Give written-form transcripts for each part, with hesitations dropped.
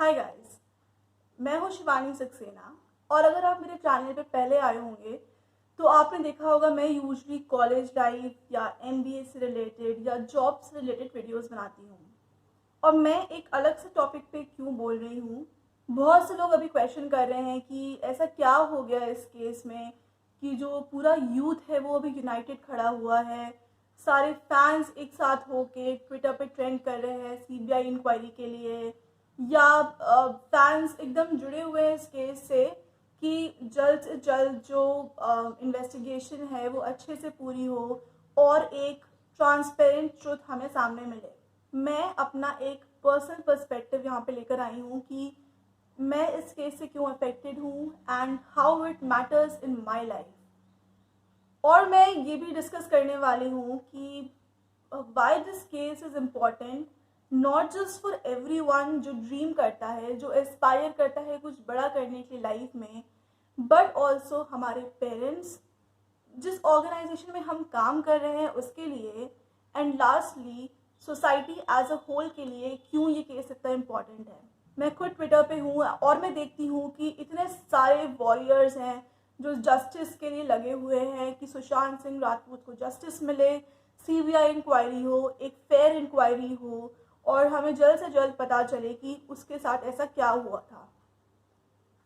Hi guys, मैं हूँ शिवानी सक्सेना। और अगर आप मेरे चैनल पे पहले आए होंगे तो आपने देखा होगा मैं यूजुअली कॉलेज लाइफ या एमबीए से रिलेटेड या जॉब से रिलेटेड वीडियोस बनाती हूँ। और मैं एक अलग से टॉपिक पे क्यों बोल रही हूँ, बहुत से लोग अभी क्वेश्चन कर रहे हैं कि ऐसा क्या हो गया इस केस में कि जो पूरा यूथ है वो अभी यूनाइटेड खड़ा हुआ है। सारे फैंस एक साथ होके ट्विटर पे ट्रेंड कर रहे हैं सीबीआई इंक्वायरी के लिए, या फैंस एकदम जुड़े हुए हैं इस केस से कि जल्द से जल्द जो इन्वेस्टिगेशन है वो अच्छे से पूरी हो और एक ट्रांसपेरेंट ट्रुथ हमें सामने मिले। मैं अपना एक पर्सनल पर्सपेक्टिव यहाँ पे लेकर आई हूँ कि मैं इस केस से क्यों अफेक्टेड हूँ and how it matters in my life. और मैं ये भी डिस्कस करने वाली हूँ कि why this case is important not just for every one जो ड्रीम करता है, जो एस्पायर करता है कुछ बड़ा करने की लाइफ में, बट ऑल्सो हमारे पेरेंट्स, जिस ऑर्गेनाइजेशन में हम काम कर रहे हैं उसके लिए, and lastly society as a whole के लिए क्यों ये केस इतना इम्पॉर्टेंट है। मैं खुद ट्विटर पे हूँ और मैं देखती हूँ कि इतने सारे वॉरियर्स हैं जो जस्टिस के लिए लगे हुए हैं कि सुशांत सिंह राजपूत को जस्टिस मिले, सीबीआई इंक्वायरी हो, एक फेयर इंक्वायरी हो और हमें जल्द से जल्द पता चले कि उसके साथ ऐसा क्या हुआ था।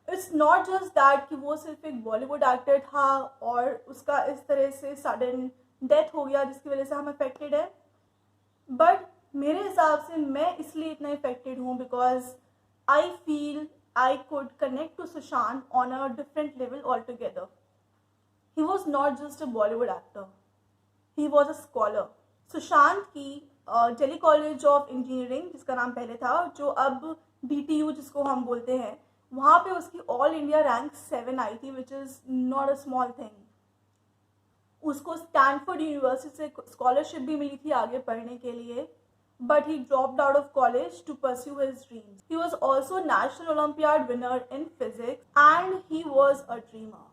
इट्स नॉट जस्ट दैट कि वो सिर्फ एक बॉलीवुड एक्टर था और उसका इस तरह से सडन डेथ हो गया जिसकी वजह से हम अफेक्टेड है, बट मेरे हिसाब से मैं इसलिए इतना इफेक्टेड हूँ because I feel I could connect to Sushant on a different level altogether. He was not just a Bollywood actor, he was a scholar. Sushant की दिल्ली कॉलेज ऑफ इंजीनियरिंग, जिसका नाम पहले था, जो अब DTU जिसको हम बोलते हैं, वहाँ पे उसकी ऑल इंडिया रैंक 7 आई थी, which is not a small thing. उसको स्टैनफोर्ड यूनिवर्सिटी से स्कॉलरशिप भी मिली थी आगे पढ़ने के लिए, but he dropped out of college to pursue his dreams. He was also National Olympiad winner in physics and he was a dreamer.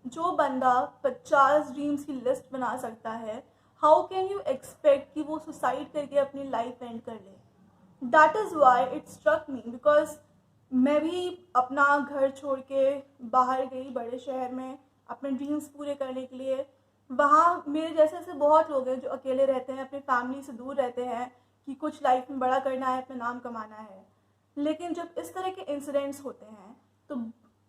जो बंदा 50 ड्रीम्स की लिस्ट बना सकता है, हाउ कैन यू एक्सपेक्ट कि वो सुसाइड करके अपनी लाइफ एंड कर ले। That is why it struck me because मैं भी अपना घर छोड़ के बाहर गई बड़े शहर में अपने ड्रीम्स पूरे करने के लिए। वहाँ मेरे जैसे ऐसे बहुत लोग हैं जो अकेले रहते हैं, अपनी फैमिली से दूर रहते हैं कि कुछ लाइफ में बड़ा करना है, अपना नाम कमाना है। लेकिन जब इस तरह के इंसिडेंट्स होते हैं तो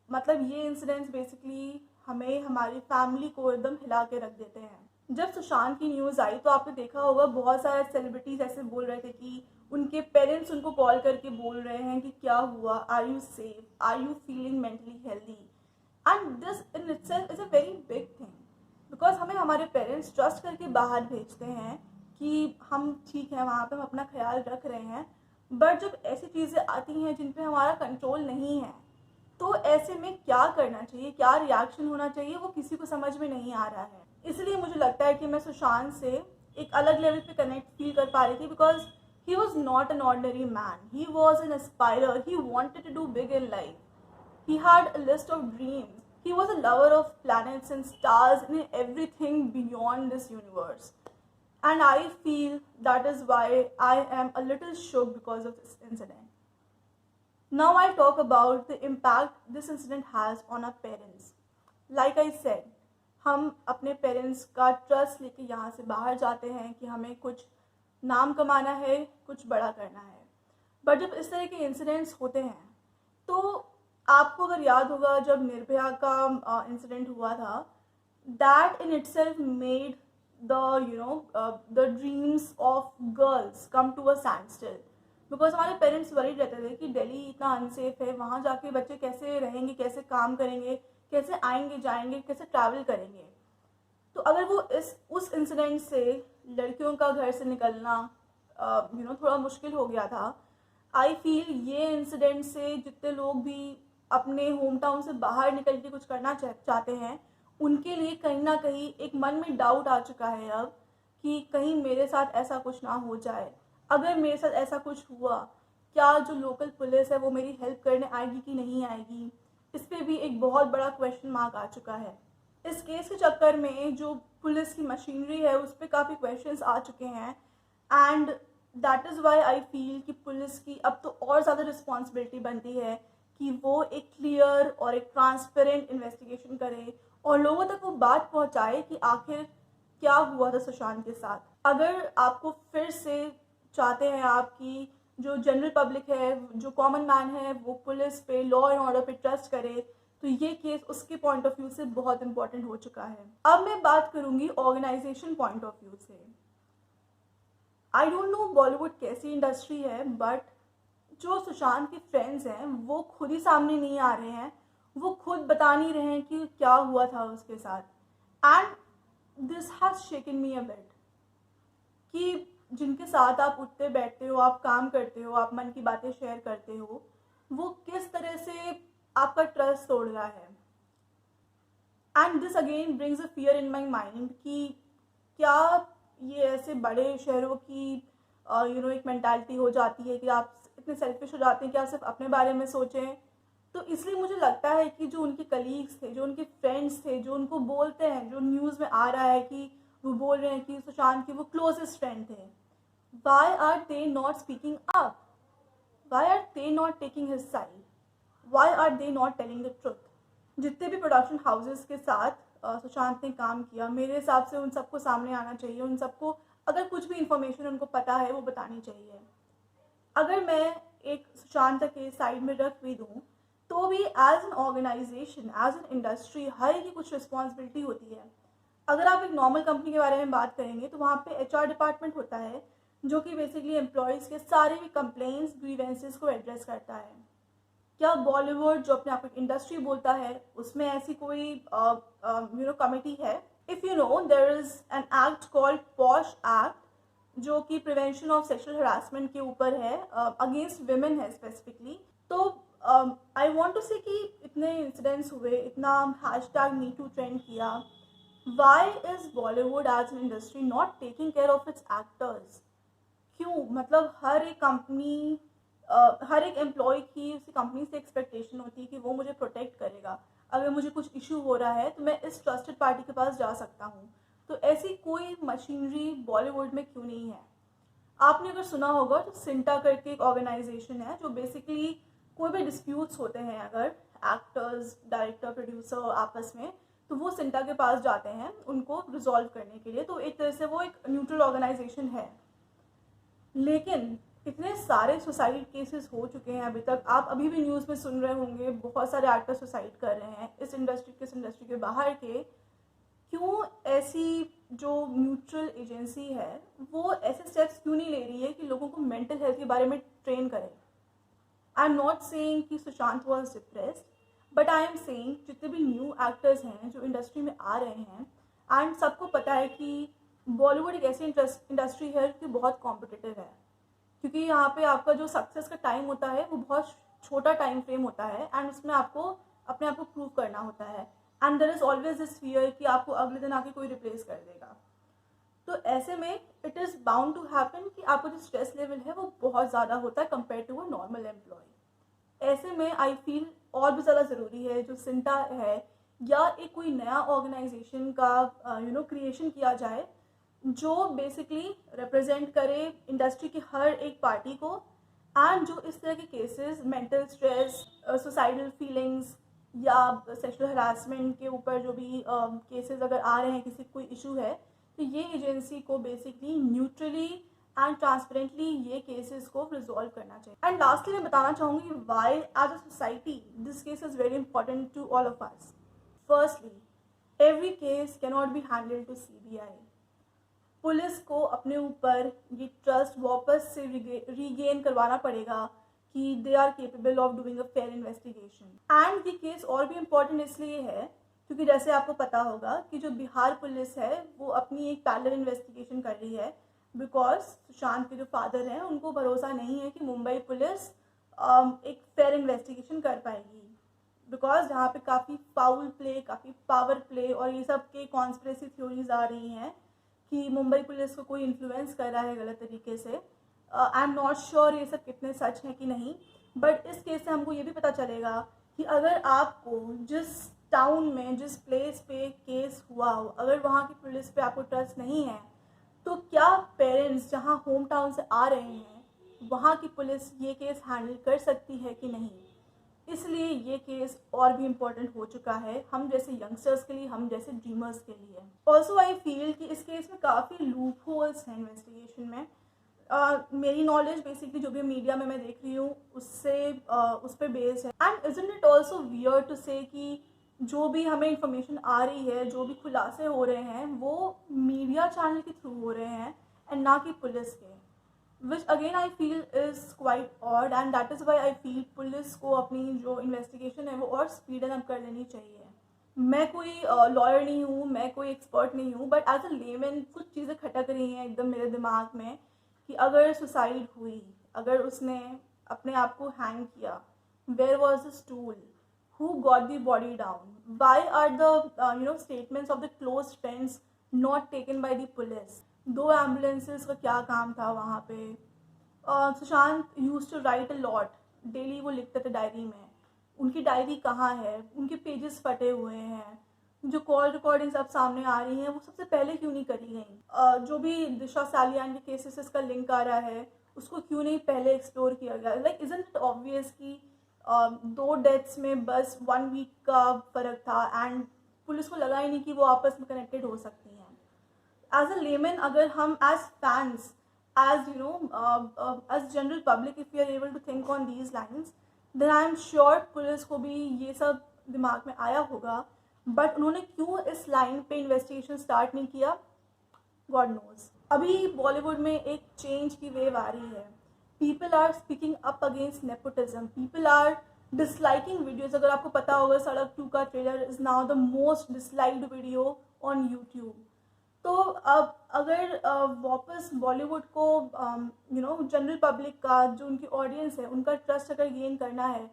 मतलब ये इंसिडेंट्स बेसिकली हमें, हमारी फैमिली को एकदम हिला के रख देते हैं। जब सुशांत की न्यूज़ आई तो आपने देखा होगा बहुत सारे सेलिब्रिटीज ऐसे बोल रहे थे कि उनके पेरेंट्स उनको कॉल करके बोल रहे हैं कि क्या हुआ, are you safe, are you feeling mentally healthy. And this in itself is a very big thing because हमें हमारे पेरेंट्स ट्रस्ट करके बाहर भेजते हैं कि हम ठीक हैं, वहाँ पे हम अपना ख्याल रख रहे हैं, बट जब ऐसी चीज़ें आती हैं जिन पे हमारा कंट्रोल नहीं है तो ऐसे में क्या करना चाहिए, क्या रिएक्शन होना चाहिए, वो किसी को समझ में नहीं आ रहा है। इसलिए मुझे लगता है कि मैं सुशांत से एक अलग लेवल पे कनेक्ट फील कर पा रही थी because he was not an ordinary man, he was an aspirer, he wanted to do big in life, he had a list of dreams, he was a lover of planets and stars and everything beyond this universe. And I feel that is why I am a little shook because of this incident. Now I'll talk about the impact this incident has on our parents. Like I said, हम अपने parents का trust लेके यहाँ से बाहर जाते हैं कि हमें कुछ नाम कमाना है, कुछ बड़ा करना है, बट जब इस तरह के इंसिडेंट्स होते हैं तो आपको अगर याद होगा जब निर्भया का इंसिडेंट हुआ था, that in itself made the dreams of girls come to a standstill because हमारे पेरेंट्स वरीड रहते थे कि दिल्ली इतना अनसेफ है, वहाँ जाके बच्चे कैसे रहेंगे, कैसे काम करेंगे, कैसे आएंगे जाएंगे, कैसे ट्रैवल करेंगे। तो अगर वो उस इंसिडेंट से लड़कियों का घर से निकलना थोड़ा मुश्किल हो गया था, आई फील ये इंसिडेंट से जितने लोग भी अपने होम टाउन से बाहर निकल के कुछ करना चाहते हैं उनके लिए कहीं ना कहीं एक मन में डाउट आ चुका है अब कि कहीं मेरे साथ ऐसा कुछ ना हो जाए। अगर मेरे साथ ऐसा कुछ हुआ, क्या जो लोकल पुलिस है वो मेरी हेल्प करने आएगी कि नहीं आएगी, इस पर भी एक बहुत बड़ा क्वेश्चन मार्क आ चुका है। इस केस के चक्कर में जो पुलिस की मशीनरी है उस पर काफ़ी क्वेश्चंस आ चुके हैं and that is Y I feel कि पुलिस की अब तो और ज़्यादा रिस्पॉन्सिबिलिटी बनती है कि वो एक क्लियर और एक ट्रांसपेरेंट इन्वेस्टिगेशन करे और लोगों तक वो बात पहुंचाए कि आखिर क्या हुआ था सुशांत के साथ। अगर आपको फिर से चाहते हैं आपकी जो जनरल पब्लिक है, जो कॉमन मैन है, वो पुलिस पे, लॉ एंड ऑर्डर पे ट्रस्ट करे, तो ये केस उसके पॉइंट ऑफ व्यू से बहुत इंपॉर्टेंट हो चुका है। अब मैं बात करूंगी ऑर्गेनाइजेशन पॉइंट ऑफ व्यू से। आई डोंट नो बॉलीवुड कैसी इंडस्ट्री है, बट जो सुशांत के फ्रेंड्स हैं वो खुद ही सामने नहीं आ रहे हैं, वो खुद बता नहीं रहे हैं कि क्या हुआ था उसके साथ। And this has shaken me a bit कि जिनके साथ आप उठते बैठते हो, आप काम करते हो, आप मन की बातें शेयर करते हो, वो किस तरह से आपका ट्रस्ट तोड़ रहा है। And this again brings a fear in my mind कि क्या ये ऐसे बड़े शहरों की एक मेंटालिटी हो जाती है कि आप इतने सेल्फिश हो जाते हैं कि आप सिर्फ अपने बारे में सोचें। तो इसलिए मुझे लगता है कि जो उनके कलीग्स थे, जो उनके फ्रेंड्स थे, जो उनको बोलते हैं, जो न्यूज़ में आ रहा है कि वो बोल रहे हैं कि सुशांत के वो क्लोजेस्ट फ्रेंड थे, why are they not speaking up? Why are they not taking his side? Why are they not telling the truth? जितने भी प्रोडक्शन हाउसेस के साथ सुशांत ने काम किया, मेरे हिसाब से उन सबको सामने आना चाहिए, उन सबको अगर कुछ भी इंफॉर्मेशन उनको पता है वो बतानी चाहिए। अगर मैं एक सुशांत का केस साइड में रख भी दूँ, तो भी as an organisation, as an industry, हर एक की कुछ रिस्पॉन्सिबिलिटी होती है। अगर आप एक नॉर्मल कंपनी के बारे में बात करेंगे तो वहाँ पे एचआर डिपार्टमेंट होता है जो कि बेसिकली एम्प्लॉयज़ के सारे भी कंप्लेंट्स, ग्रीवेंसेस को एड्रेस करता है। क्या बॉलीवुड जो अपने आप को इंडस्ट्री बोलता है उसमें ऐसी कोई कमिटी है? If you know, there is an act called POSH act जो कि प्रिवेंशन ऑफ सेक्सुअल हरासमेंट के ऊपर है, अगेंस्ट विमेन है स्पेसिफिकली। तो आई वांट टू से कि इतने इंसिडेंट्स हुए, इतना हैशटैग मी टू ट्रेंड किया, why is Bollywood as an industry not taking care of its actors? क्यों? मतलब हर एक कंपनी, हर एक एम्प्लॉय की उसी कंपनी से एक्सपेक्टेशन होती है कि वो मुझे प्रोटेक्ट करेगा। अगर मुझे कुछ इशू हो रहा है तो मैं इस ट्रस्टेड पार्टी के पास जा सकता हूँ। तो ऐसी कोई मशीनरी बॉलीवुड में क्यों नहीं है? आपने अगर सुना होगा तो सिंटा करके एक ऑर्गेनाइजेशन है जो बेसिकली कोई भी डिस्प्यूट्स होते हैं अगर एक्टर्स, डायरेक्टर, प्रोड्यूसर आपस में, तो वो सिंटा के पास जाते हैं उनको रिजॉल्व करने के लिए। तो एक तरह से वो एक न्यूट्रल ऑर्गेनाइजेशन है। लेकिन इतने सारे सुसाइड केसेस हो चुके हैं अभी तक, आप अभी भी न्यूज़ में सुन रहे होंगे बहुत सारे एक्टर सुसाइड कर रहे हैं इस इंडस्ट्री के बाहर के। क्यों ऐसी जो न्यूट्रल एजेंसी है वो ऐसे स्टेप्स क्यों नहीं ले रही है कि लोगों को मेंटल हेल्थ के बारे में ट्रेन करे? आई एम नॉट सेइंग कि Sushant was depressed, but I am saying जितने भी न्यू एक्टर्स हैं जो इंडस्ट्री में आ रहे हैं, एंड सबको पता है कि बॉलीवुड एक ऐसी इंडस्ट्री है कि बहुत कॉम्पिटिटिव है, क्योंकि यहाँ पे आपका जो सक्सेस का टाइम होता है वो बहुत छोटा टाइम फ्रेम होता है एंड उसमें आपको अपने आप को प्रूव करना होता है। And there is always this fear कि आपको अगले दिन आके कोई रिप्लेस कर देगा। तो ऐसे में it is bound to happen कि आपका जो स्ट्रेस लेवल है वो बहुत ज़्यादा होता है compare to a normal employ. ऐसे में आई फील और भी ज़्यादा ज़रूरी है जो सिंटा है या एक कोई नया ऑर्गेनाइजेशन का क्रिएशन किया जाए जो बेसिकली रिप्रेजेंट करे इंडस्ट्री की हर एक पार्टी को, एंड जो इस तरह के cases, mental stress, suicidal feelings या सेक्सुअल हरासमेंट के ऊपर जो भी केसेस अगर आ रहे हैं, किसी कोई इशू है, तो ये एजेंसी को बेसिकली न्यूट्रली एंड ट्रांसपेरेंटली ये केसेस को रिजॉल्व करना चाहिए। एंड लास्टली मैं बताना चाहूँगी why as a society this case is very important to all of us. Firstly, every case can not be handle to CBI। Police को अपने ऊपर ये ट्रस्ट वापस से रीगेन करवाना पड़ेगा कि they are capable of doing a fair investigation. And ये केस और भी इम्पॉर्टेंट इसलिए है क्योंकि जैसे आपको पता होगा कि जो बिहार पुलिस है वो अपनी एक पैरेलल इन्वेस्टिगेशन कर रही है, बिकॉज सुशांत के जो फादर हैं उनको भरोसा नहीं है कि मुंबई पुलिस एक फेयर इन्वेस्टिगेशन कर पाएगी, बिकॉज जहाँ पे काफ़ी फाउल प्ले, काफ़ी पावर प्ले और ये सब के कॉन्स्पिरेसी थ्योरीज आ रही हैं कि मुंबई पुलिस को कोई इन्फ्लुएंस कर रहा है गलत तरीके से। आई एम नॉट श्योर ये सब कितने सच हैं कि नहीं, बट इस केस से हमको ये भी पता चलेगा कि अगर आपको जिस टाउन में, जिस प्लेस पे केस हुआ हो, अगर वहाँ की पुलिस पे आपको ट्रस्ट नहीं है, तो क्या पेरेंट्स जहाँ होम टाउन से आ रहे हैं वहाँ की पुलिस ये केस हैंडल कर सकती है कि नहीं, इसलिए ये केस और भी इम्पोर्टेंट हो चुका है हम जैसे यंगस्टर्स के लिए, हम जैसे ड्रीमर्स के लिए। ऑल्सो आई फील कि इस केस में काफ़ी लूप होल्स हैं इन्वेस्टिगेशन में। मेरी नॉलेज बेसिकली जो भी मीडिया में मैं देख रही हूँ उससे उस पर बेस्ड है। And isn't it also weird to say कि जो भी हमें इंफॉर्मेशन आ रही है, जो भी खुलासे हो रहे हैं, वो मीडिया चैनल के थ्रू हो रहे हैं एंड ना कि पुलिस के, which again I feel is quite odd. And that is Y I feel police को अपनी जो इन्वेस्टिगेशन है वो और स्पीडन अप कर लेनी चाहिए। मैं कोई लॉयर नहीं हूँ, मैं कोई एक्सपर्ट नहीं हूँ, बट एज अ लेमैन कुछ चीज़ें खटक रही हैं एकदम मेरे दिमाग में कि अगर सुसाइड हुई, अगर उसने अपने आप को हैंग किया, where was the stool, who got the body down, why are the statements of the close friends not taken by the police, 2 ambulances का क्या काम था वहाँ पे। Sushant used to write a lot, daily वो लिखते थे डायरी में, उनकी डायरी कहाँ है, उनके पेजेस फटे हुए हैं, जो कॉल रिकॉर्डिंग्स अब सामने आ रही हैं वो सबसे पहले क्यों नहीं करी गई, जो भी दिशा सालियान के केसेस का लिंक आ रहा है उसको क्यों नहीं पहले एक्सप्लोर किया गया। लाइक इजंट इट ऑब्वियस कि 2 डेथ्स में बस 1 वीक का फर्क था एंड पुलिस को लगा ही नहीं कि वो आपस में कनेक्टेड हो सकती हैं। एज अ लेमैन, अगर हम as fans, as as general public, if you are able to think on these lines, then I am sure police को भी ये सब दिमाग में आया होगा, बट उन्होंने क्यों इस लाइन पे इन्वेस्टिगेशन स्टार्ट नहीं किया, गॉड नोज। अभी बॉलीवुड में एक चेंज की वेव आ रही है, people are speaking up against nepotism, people are disliking videos. अगर आपको पता होगा सड़क 2 का trailer is now the most disliked video on YouTube. तो अब अगर वापस बॉलीवुड को जनरल पब्लिक का जो उनकी ऑडियंस है उनका ट्रस्ट अगर गेन करना है,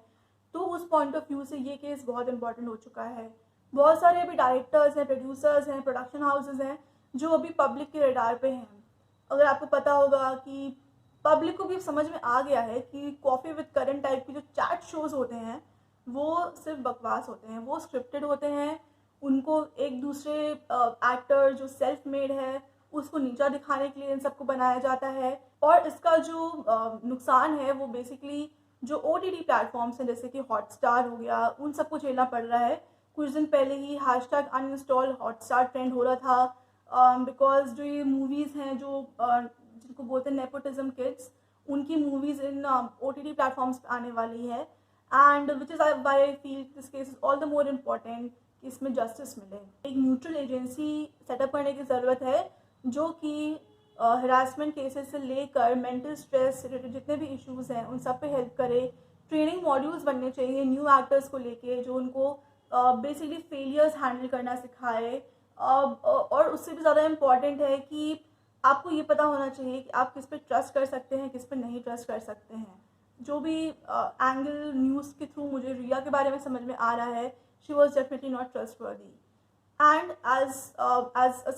तो उस पॉइंट ऑफ व्यू से ये केस बहुत इंपॉर्टेंट हो चुका है। बहुत सारे अभी डायरेक्टर्स हैं, प्रोड्यूसर्स हैं, प्रोडक्शन हाउसेज हैं जो अभी पब्लिक के रडार पे हैं। अगर आपको पता होगा कि पब्लिक को भी समझ में आ गया है कि कॉफ़ी विद करण टाइप के जो चैट शोज़ होते हैं वो सिर्फ बकवास होते हैं, वो स्क्रिप्टेड होते हैं, उनको एक दूसरे एक्टर जो सेल्फ मेड है उसको नीचा दिखाने के लिए इन सबको बनाया जाता है। और इसका जो नुकसान है वो बेसिकली जो OTT प्लेटफॉर्म्स हैं जैसे कि हॉटस्टार हो गया, उन सबको झेलना पड़ रहा है। कुछ दिन पहले ही हैशटैग अनइंस्टॉल हॉटस्टार ट्रेंड हो रहा था, बिकॉज जो ये मूवीज़ हैं जो जिनको बोलते हैं नेपोटिज्म किड्स, उनकी मूवीज़ इन OTT प्लेटफॉर्म्स पे आने वाली है। And which is why I feel this case is all the more important कि इसमें जस्टिस मिले। एक न्यूट्रल एजेंसी सेटअप करने की ज़रूरत है जो कि हरासमेंट केसेस से लेकर मेंटल स्ट्रेस से रिलेटेड जितने भी इश्यूज़ हैं उन सब पे हेल्प करे। ट्रेनिंग मॉड्यूल्स बनने चाहिए न्यू एक्टर्स को लेके जो उनको बेसिकली फेलियर्स हैंडल करना सिखाए। और उससे भी ज़्यादा इम्पॉर्टेंट है कि आपको ये पता होना चाहिए कि आप किस पे ट्रस्ट कर सकते हैं, किस पे नहीं ट्रस्ट कर सकते हैं। जो भी एंगल न्यूज़ के थ्रू मुझे रिया के बारे में समझ में आ रहा है, she was definitely not trustworthy. And as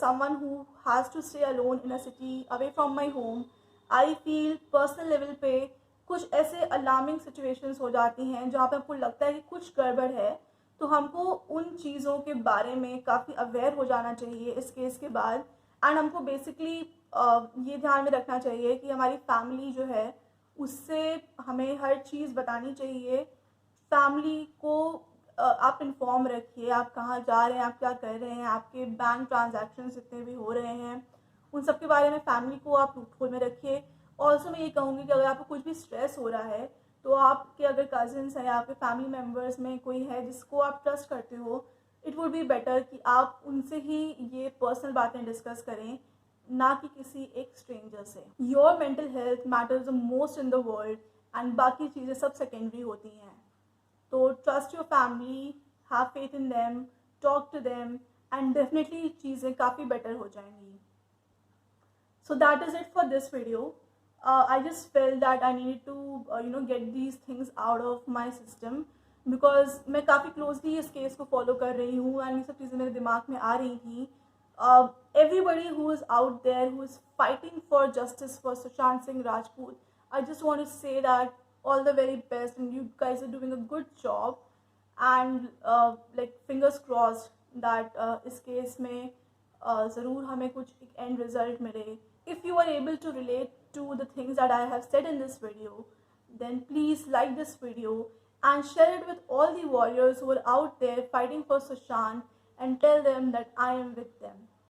someone who has to stay alone in a city away from my home, I feel personal level पे कुछ ऐसे अलार्मिंग सिचुएशंस हो जाती हैं जहाँ पे आपको लगता है कि कुछ गड़बड़ है, तो हमको उन चीज़ों के बारे में काफ़ी अवेयर हो जाना चाहिए इस केस के बाद। एंड हमको बेसिकली ये ध्यान में रखना चाहिए कि हमारी फैमिली जो है उससे हमें हर चीज़ बतानी चाहिए। फैमिली को आप इन्फॉर्म रखिए, आप कहाँ जा रहे हैं, आप क्या कर रहे हैं, आपके बैंक ट्रांजैक्शन जितने भी हो रहे हैं उन सब के बारे में फैमिली को आप रूटफुल में रखिए। ऑल्सो मैं ये कहूँगी कि अगर आपको कुछ भी स्ट्रेस हो रहा है तो आपके अगर कजिन्स हैं या आपके फैमिली मेम्बर्स में कोई है जिसको आप ट्रस्ट करते हो, इट वुड बी बेटर कि आप उनसे ही ये पर्सनल बातें डिस्कस करें, ना कि किसी एक स्ट्रेंजर से। Your mental health matters the most in the world and बाकी चीज़ें सब सेकेंडरी होती हैं। तो trust your family, have faith in them, talk to them and definitely चीज़ें काफ़ी बेटर हो जाएंगी। So that is it for this video. I just felt that I needed to get these things out of my system because मैं काफ़ी closely इस case को follow कर रही हूँ and ये सब चीज़ें मेरे दिमाग में आ रही थी। Everybody who is out there who is fighting for justice for Sushant Singh Rajput, I just want to say that all the very best and you guys are doing a good job and like fingers crossed that इस case में ज़रूर हमें कुछ एक end result मिले. If you are able to relate to the things that I have said in this video, then please like this video and share it with all the warriors who are out there fighting for Sushant, and tell them that I am with them.